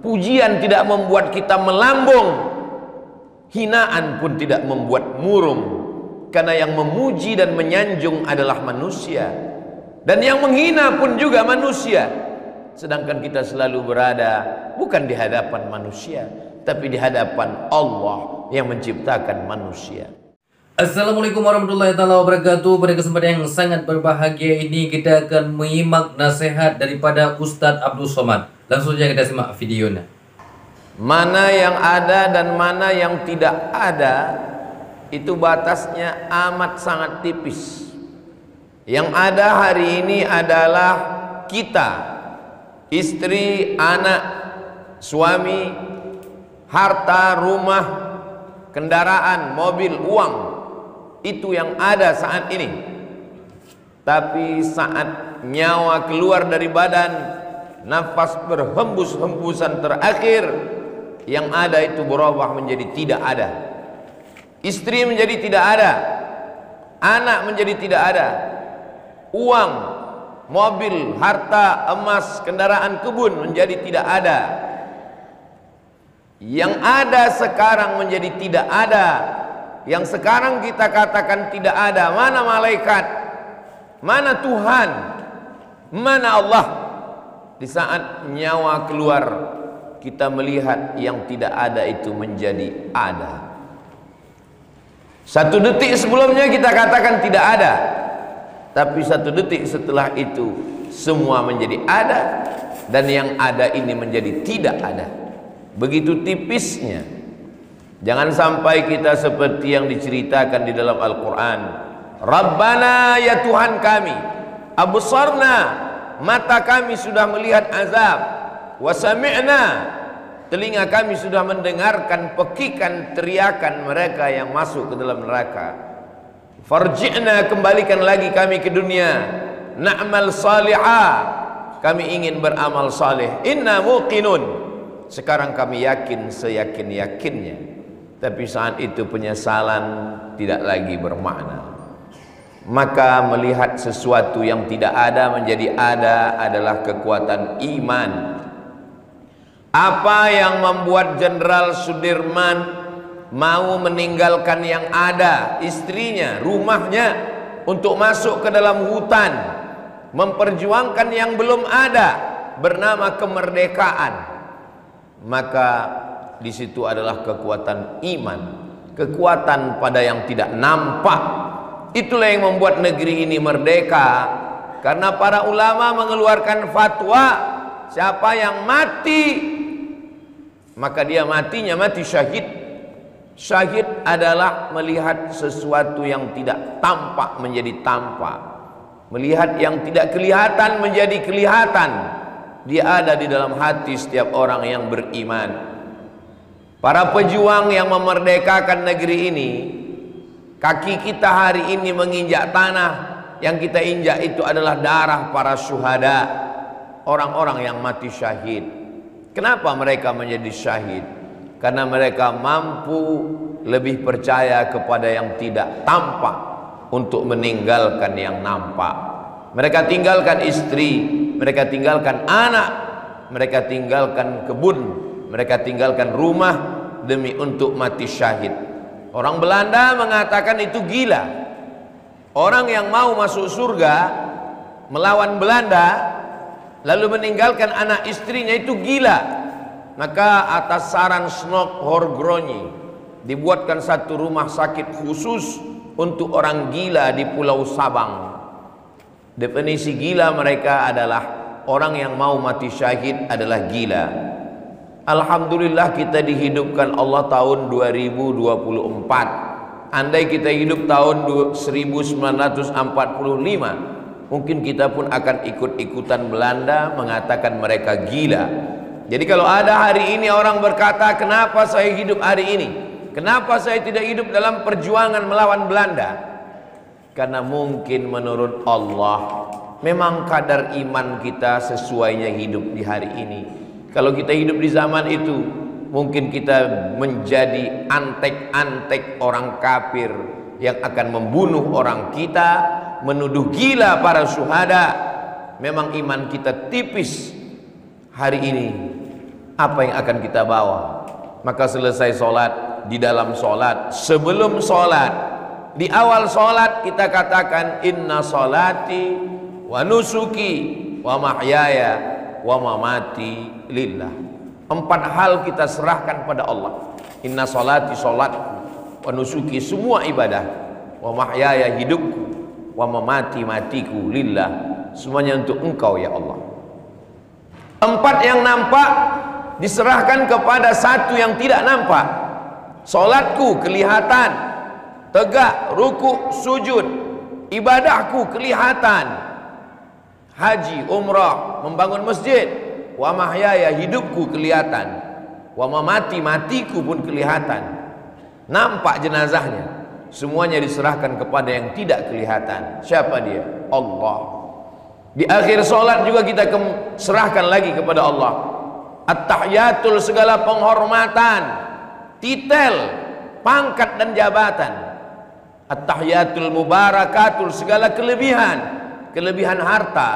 pujian tidak membuat kita melambung, hinaan pun tidak membuat murung, karena yang memuji dan menyanjung adalah manusia, dan yang menghina pun juga manusia. Sedangkan kita selalu berada bukan di hadapan manusia, tapi di hadapan Allah yang menciptakan manusia. Assalamualaikum warahmatullahi wabarakatuh. Pada kesempatan yang sangat berbahagia ini, kita akan menyimak nasihat daripada Ustadz Abdul Somad. Langsung saja kita simak videonya. Mana yang ada dan mana yang tidak ada, itu batasnya amat sangat tipis. Yang ada hari ini adalah kita, istri, anak, suami, harta, rumah, kendaraan, mobil, uang. Itu yang ada saat ini. Tapi saat nyawa keluar dari badan, nafas berhembus-hembusan terakhir, yang ada itu berubah menjadi tidak ada. Istri menjadi tidak ada, anak menjadi tidak ada, uang, mobil, harta, emas, kendaraan, kebun menjadi tidak ada. Yang ada sekarang menjadi tidak ada. Yang sekarang kita katakan tidak ada. Mana malaikat? Mana Tuhan? Mana Allah? Di saat nyawa keluar, kita melihat yang tidak ada itu menjadi ada. Satu detik sebelumnya kita katakan tidak ada, tapi satu detik setelah itu semua menjadi ada, dan yang ada ini menjadi tidak ada. Begitu tipisnya. Jangan sampai kita seperti yang diceritakan di dalam Al-Quran. Rabbana, ya Tuhan kami, absarna, mata kami sudah melihat azab, wa sami'na, telinga kami sudah mendengarkan pekikan teriakan mereka yang masuk ke dalam neraka. Farji'na, kembalikan lagi kami ke dunia, na'mal salihah, kami ingin beramal saleh. Inna muqinun, sekarang kami yakin seyakin-yakinnya. Tapi saat itu penyesalan tidak lagi bermakna. Maka melihat sesuatu yang tidak ada menjadi ada adalah kekuatan iman. Apa yang membuat Jenderal Sudirman mau meninggalkan yang ada, istrinya, rumahnya, untuk masuk ke dalam hutan, memperjuangkan yang belum ada, bernama kemerdekaan? Maka di situ adalah kekuatan iman, kekuatan pada yang tidak nampak. Itulah yang membuat negeri ini merdeka, karena para ulama mengeluarkan fatwa, siapa yang mati maka dia matinya mati syahid. Syahid adalah melihat sesuatu yang tidak tampak menjadi tampak, melihat yang tidak kelihatan menjadi kelihatan. Dia ada di dalam hati setiap orang yang beriman. Para pejuang yang memerdekakan negeri ini, kaki kita hari ini menginjak tanah, yang kita injak itu adalah darah para syuhada, orang-orang yang mati syahid. Kenapa mereka menjadi syahid? Karena mereka mampu lebih percaya kepada yang tidak tampak untuk meninggalkan yang nampak. Mereka tinggalkan istri, mereka tinggalkan anak, mereka tinggalkan kebun, mereka tinggalkan rumah demi untuk mati syahid. Orang Belanda mengatakan itu gila. Orang yang mau masuk surga melawan Belanda lalu meninggalkan anak istrinya itu gila. Maka atas saran Snok Horgroni dibuatkan satu rumah sakit khusus untuk orang gila di Pulau Sabang. Definisi gila mereka adalah orang yang mau mati syahid adalah gila. Alhamdulillah kita dihidupkan Allah tahun 2024. Andai kita hidup tahun 1945, mungkin kita pun akan ikut-ikutan Belanda mengatakan mereka gila. Jadi kalau ada hari ini orang berkata, kenapa saya hidup hari ini? Kenapa saya tidak hidup dalam perjuangan melawan Belanda? Karena mungkin menurut Allah memang kadar iman kita sesuainya hidup di hari ini. Kalau kita hidup di zaman itu, mungkin kita menjadi antek-antek orang kafir yang akan membunuh orang kita, menuduh gila para syuhada. Memang iman kita tipis hari ini. Apa yang akan kita bawa? Maka selesai sholat, di dalam sholat, sebelum sholat, di awal sholat kita katakan inna sholati wa nusuki wa mahyaya wa mamati lillah. 4 hal kita serahkan pada Allah. Inna sholati, sholatku, wa nusuki, semua ibadah, wa mahyaya, hidupku, wa mamati, matiku, lillah, semuanya untuk Engkau ya Allah. 4 yang nampak diserahkan kepada 1 yang tidak nampak. Sholatku kelihatan, tegak, ruku, sujud. Ibadahku kelihatan, haji, umrah, membangun masjid. Wa mahyaya, hidupku kelihatan. Wa mamati, matiku pun kelihatan. Nampak jenazahnya. Semuanya diserahkan kepada yang tidak kelihatan. Siapa dia? Allah. Di akhir sholat juga kita serahkan lagi kepada Allah. At-tahiyatul, segala penghormatan, titel, pangkat dan jabatan. At-tahiyatul mubarakatul, segala kelebihan, kelebihan harta,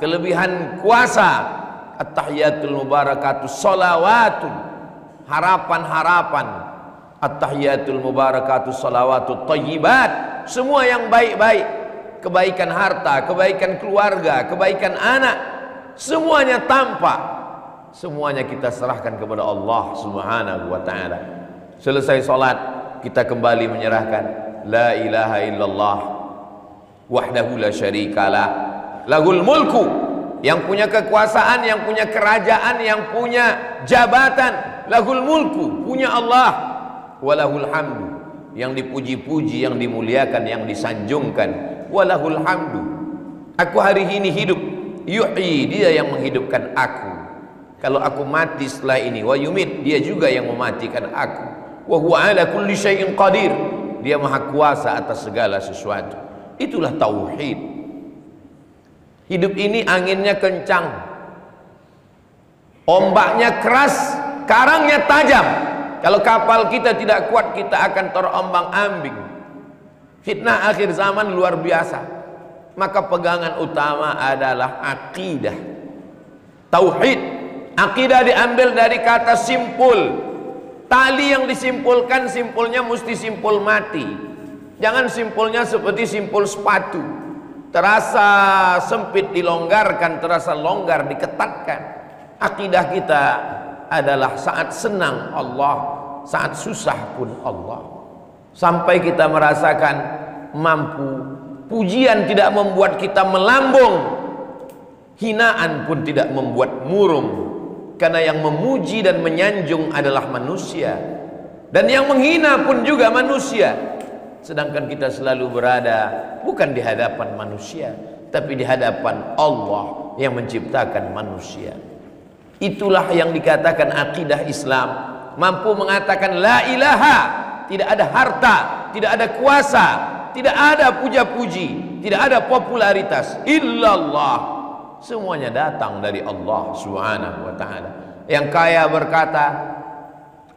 kelebihan kuasa. At-tahiyatul mubarakatus sholawatun, harapan-harapan. At-tahiyatul mubarakatus sholawatut thayyibat, semua yang baik-baik, kebaikan harta, kebaikan keluarga, kebaikan anak, semuanya tampak. Semuanya kita serahkan kepada Allah Subhanahu wa ta'ala. Selesai sholat, kita kembali menyerahkan la ilaha illallah wahdahu la syarikalah lahul mulku, yang punya kekuasaan, yang punya kerajaan, yang punya jabatan. Lahul mulku, punya Allah. Walahul hamdu, yang dipuji-puji, yang dimuliakan, yang disanjungkan. Walahul hamdu, aku hari ini hidup. Yuhyi, dia yang menghidupkan aku. Kalau aku mati setelah ini, wa yumit, dia juga yang mematikan aku. Wa huwa ala kulli syai'in qadir, dia maha kuasa atas segala sesuatu. Itulah tauhid. Hidup ini anginnya kencang, ombaknya keras, karangnya tajam. Kalau kapal kita tidak kuat, kita akan terombang-ambing. Fitnah akhir zaman luar biasa. Maka pegangan utama adalah akidah, tauhid. Akidah diambil dari kata simpul. Tali yang disimpulkan, simpulnya mesti simpul mati. Jangan simpulnya seperti simpul sepatu, terasa sempit dilonggarkan, terasa longgar diketatkan. Akidah kita adalah saat senang Allah, saat susah pun Allah. Sampai kita merasakan mampu. Pujian tidak membuat kita melambung, hinaan pun tidak membuat murung. Karena yang memuji dan menyanjung adalah manusia, dan yang menghina pun juga manusia. Sedangkan kita selalu berada bukan di hadapan manusia, tapi di hadapan Allah yang menciptakan manusia. Itulah yang dikatakan akidah Islam. Mampu mengatakan la ilaha, tidak ada harta, tidak ada kuasa, tidak ada puja-puji, tidak ada popularitas, illallah. Semuanya datang dari Allah Subhanahu wa ta'ala. Yang kaya berkata,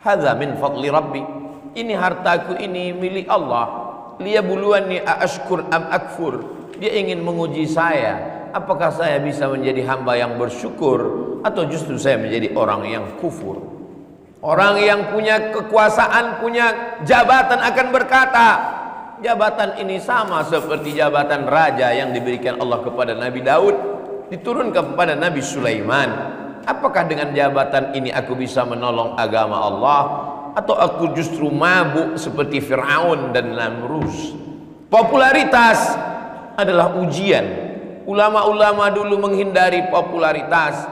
hadza min fadli rabbi, ini hartaku, ini milik Allah. Liyabluwanni aashkur am akfur, dia ingin menguji saya, apakah saya bisa menjadi hamba yang bersyukur atau justru saya menjadi orang yang kufur. Orang yang punya kekuasaan, punya jabatan akan berkata, jabatan ini sama seperti jabatan raja yang diberikan Allah kepada Nabi Daud, diturunkan kepada Nabi Sulaiman. Apakah dengan jabatan ini aku bisa menolong agama Allah, atau aku justru mabuk seperti Fir'aun dan Namrus? Popularitas adalah ujian. Ulama-ulama dulu menghindari popularitas.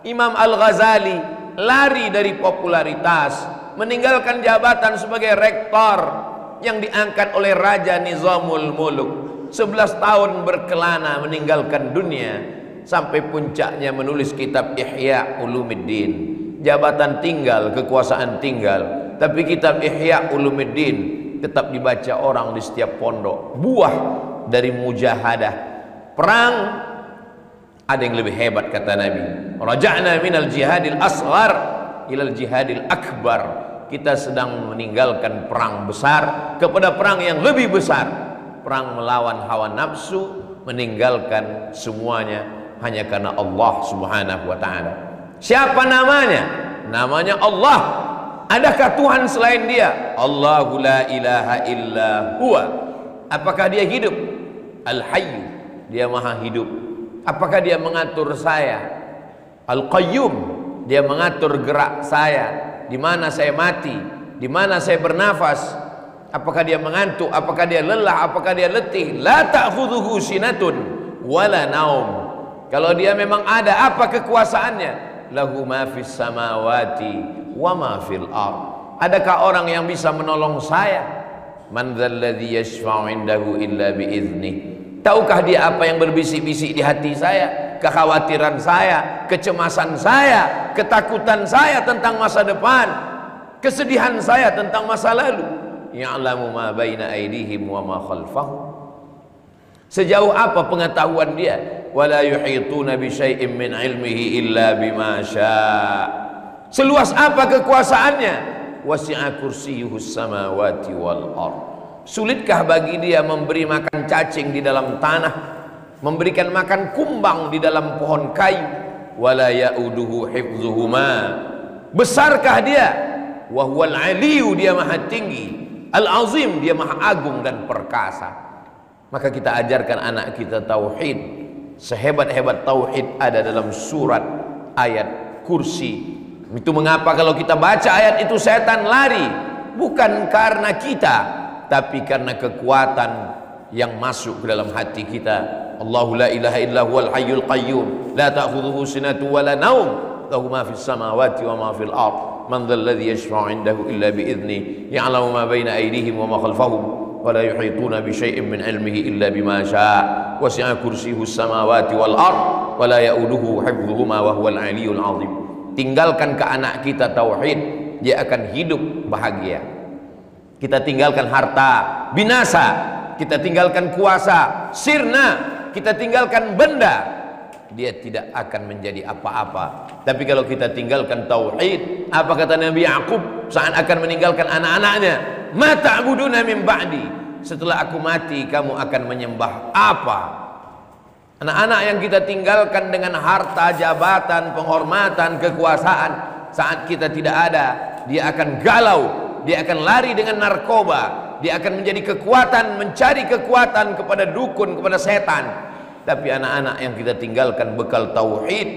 Imam Al-Ghazali lari dari popularitas, meninggalkan jabatan sebagai rektor yang diangkat oleh Raja Nizamul Muluk. 11 tahun berkelana meninggalkan dunia, sampai puncaknya menulis kitab Ihya Ulumuddin. Jabatan tinggal, kekuasaan tinggal, tapi kitab Ihya Ulumuddin tetap dibaca orang di setiap pondok. Buah dari mujahadah perang. Ada yang lebih hebat, kata Nabi, raja'na minal jihadil asghar ilal jihadil akbar. Kita sedang meninggalkan perang besar kepada perang yang lebih besar, perang melawan hawa nafsu, meninggalkan semuanya hanya karena Allah Subhanahu wa ta'ala. Siapa namanya? namanya Allah. Adakah Tuhan selain dia? Allahu la ilaha illa huwa. Apakah dia hidup? Al-Hayyu, dia maha hidup. Apakah dia mengatur saya? Al-Qayyum, dia mengatur gerak saya, di mana saya mati, di mana saya bernafas. Apakah dia mengantuk? Apakah dia lelah? Apakah dia letih? La ta'khudhuhu sinatun wala naum. Kalau dia memang ada, apa kekuasaannya? Lahu ma fis samawati wa ma fil ard. Adakah orang yang bisa menolong saya? Man dzalladzi yashfa'u 'indahu illa bi'idznih. Tahukah dia apa yang berbisik-bisik di hati saya? Kekhawatiran saya, kecemasan saya, ketakutan saya tentang masa depan, kesedihan saya tentang masa lalu. Ya'lamu ma baina aydihim wa ma khalfahum. Sejauh apa pengetahuan dia? Wala yuhituna bi syai'in min 'ilmihi illa bima syaa. Seluas apa kekuasaannya? Wasi'a kursiyyuhus samawati wal ard. Sulitkah bagi dia memberi makan cacing di dalam tanah, memberikan makan kumbang di dalam pohon kayu? Wala ya'uduhu hifdzuhuma. Besarkah dia? Wa huwal 'aliyyu, dia maha tinggi. Al-azim, dia maha agung dan perkasa. Maka kita ajarkan anak kita tauhid. Sehebat-hebat tauhid ada dalam surat ayat kursi. Itu mengapa kalau kita baca ayat itu setan lari, bukan karena kita, tapi karena kekuatan yang masuk ke dalam hati kita. Allahu la ilaha illa huwal hayyul qayyum, la ta'khudhuhu sinatun wa la naum, lahu ma fis samawati wa ma fil ard. Man dzalladzi yashfa'u 'indahu illa bi idznihi, ya'lamu ma baina aydihim wa ma khalfahum, wa la yuhituna bi syai'in min 'ilmihi illa bima syaa. Wasi'a kursiyyuhus samawati wal ard, wa la ya'uduhu hifdzuhuma wa huwal 'aliyyul 'azim. Tinggalkan ke anak kita tauhid, dia akan hidup bahagia. Kita tinggalkan harta, binasa. Kita tinggalkan kuasa, sirna. Kita tinggalkan benda, dia tidak akan menjadi apa-apa. Tapi kalau kita tinggalkan tauhid, apa kata Nabi Yaqub saat akan meninggalkan anak-anaknya? Ma ta'buduna min ba'di. Setelah aku mati, kamu akan menyembah apa? Anak-anak yang kita tinggalkan dengan harta, jabatan, penghormatan, kekuasaan, saat kita tidak ada, dia akan galau, dia akan lari dengan narkoba, dia akan menjadi kekuatan, mencari kekuatan kepada dukun, kepada setan. Tapi anak-anak yang kita tinggalkan bekal tauhid,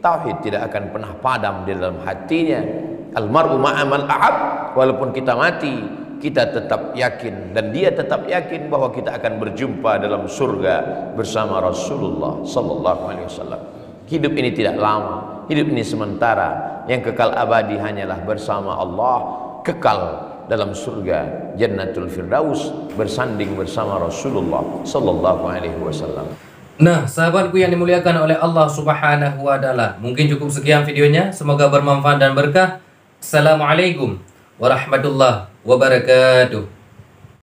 tauhid tidak akan pernah padam di dalam hatinya. Almar'u ma'aman ahab, walaupun kita mati, kita tetap yakin, dan dia tetap yakin bahwa kita akan berjumpa dalam surga bersama Rasulullah sallallahu alaihi wasallam. Hidup ini tidak lama, hidup ini sementara. Yang kekal abadi hanyalah bersama Allah, kekal dalam surga Jannatul Firdaus, bersanding bersama Rasulullah sallallahu alaihi wasallam. Nah, sahabatku yang dimuliakan oleh Allah Subhanahu wa taala, mungkin cukup sekian videonya, semoga bermanfaat dan berkah. Assalamualaikum warahmatullahi wabarakatuh.